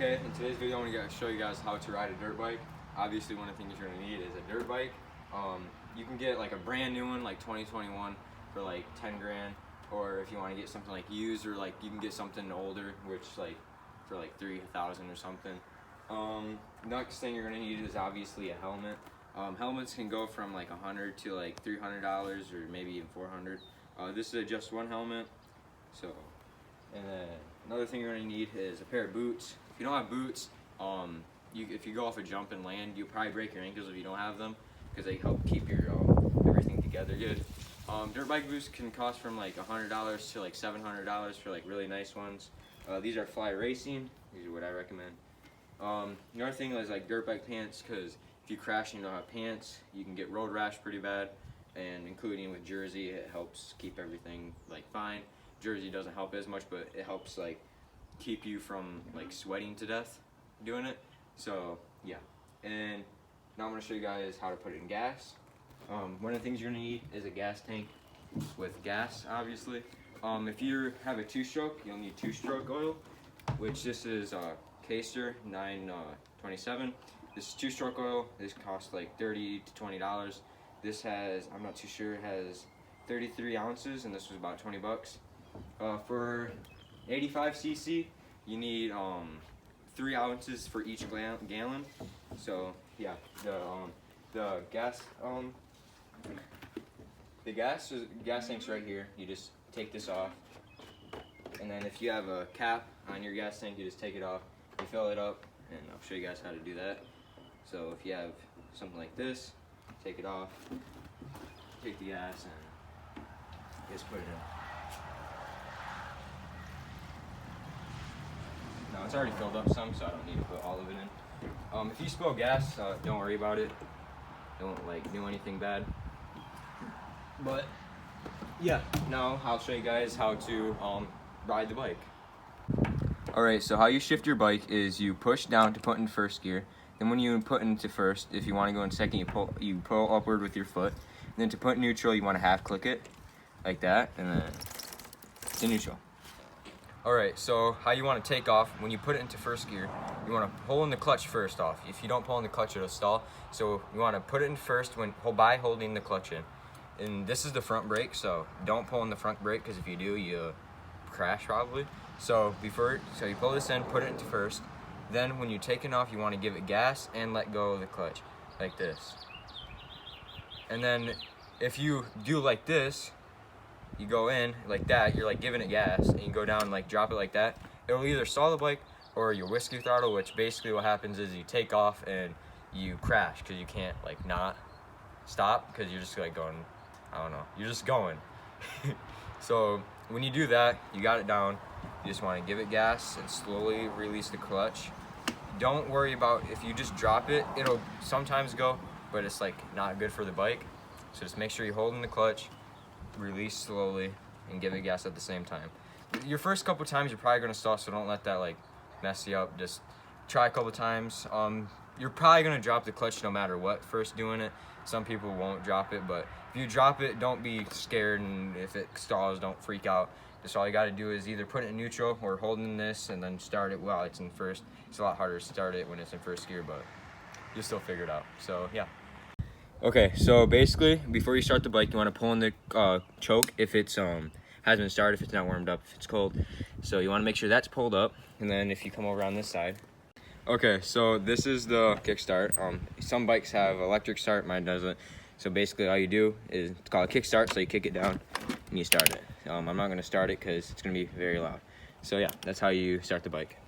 Okay, in today's video I'm going to show you guys how to ride a dirt bike. Obviously one of the things you're going to need is a dirt bike. You can get like a brand new one like 2021 for like 10 grand, or if you want to get something like used, or like you can get something older which like for like 3,000 or something. Next thing you're going to need is obviously a helmet. Helmets can go from like $100 to like $300 or maybe even $400. This is just one helmet. So, and then another thing you're going to need is a pair of boots. If you don't have boots, if you go off a jump and land, you'll probably break your ankles if you don't have them, because they help keep your everything together good. Dirt bike boots can cost from like $100 to like $700 for like really nice ones. These are Fly Racing. These are what I recommend. Another thing is like dirt bike pants, because if you crash and you don't have pants, you can get road rash pretty bad, and including with jersey, it helps keep everything like fine. Jersey doesn't help as much, but it helps like keep you from like sweating to death doing it. So yeah, and now I'm going to show you guys how to put it in gas. One of the things you're going to need is a gas tank with gas, obviously. If you have a two-stroke, you'll need two-stroke oil, which this is Caster 927. This is two-stroke oil. This costs like $30 to $20. This has, I'm not too sure, it has 33 ounces, and this was about 20 bucks. For 85 cc, you need 3 ounces for each gallon. So yeah, the gas tank's right here. You just take this off, and then if you have a cap on your gas tank, you just take it off, you fill it up, and I'll show you guys how to do that. So if you have something like this, take it off, take the gas, and just put it in. No, it's already filled up some, so I don't need to put all of it in. If you spill gas, don't worry about it. Don't like do anything bad. But yeah, now I'll show you guys how to ride the bike. Alright, so how you shift your bike is you push down to put in first gear. Then when you put into first, if you want to go in second, you pull upward with your foot. And then to put neutral, you want to half click it like that, and then to neutral. Alright, so how you want to take off, when you put it into first gear, you want to pull in the clutch first off. If you don't pull in the clutch, it'll stall. So you want to put it in first by holding the clutch in. And this is the front brake, so don't pull in the front brake, because if you do, you crash probably. So you pull this in, put it into first. Then when you're taking off, you want to give it gas and let go of the clutch, like this. And then if you do like this, you go in like that, you're like giving it gas, and you go down and like drop it like that. It'll either stall the bike or your whiskey throttle, which basically what happens is you take off and you crash because you can't like not stop, because you're just like going, I don't know, you're just going. So when you do that, you got it down, you just want to give it gas and slowly release the clutch. Don't worry about if you just drop it, it'll sometimes go, but it's like not good for the bike. So just make sure you're holding the clutch, release slowly, and give it gas at the same time. Your first couple times you're probably gonna stall, so don't let that like mess you up. Just try a couple times. You're probably gonna drop the clutch no matter what first doing it. Some people won't drop it, but if you drop it, don't be scared, and if it stalls, don't freak out. Just all you gotta do is either put it in neutral or holding this and then start it while it's in first. It's a lot harder to start it when it's in first gear, but you'll still figure it out. So yeah. Okay, so basically, before you start the bike, you want to pull in the choke if it's has been started, if it's not warmed up, if it's cold. So you want to make sure that's pulled up, and then if you come over on this side. Okay, so this is the kickstart. Some bikes have electric start, mine doesn't. So basically, all you do is, it's called a kickstart, so you kick it down and you start it. I'm not going to start it because it's going to be very loud. So yeah, that's how you start the bike.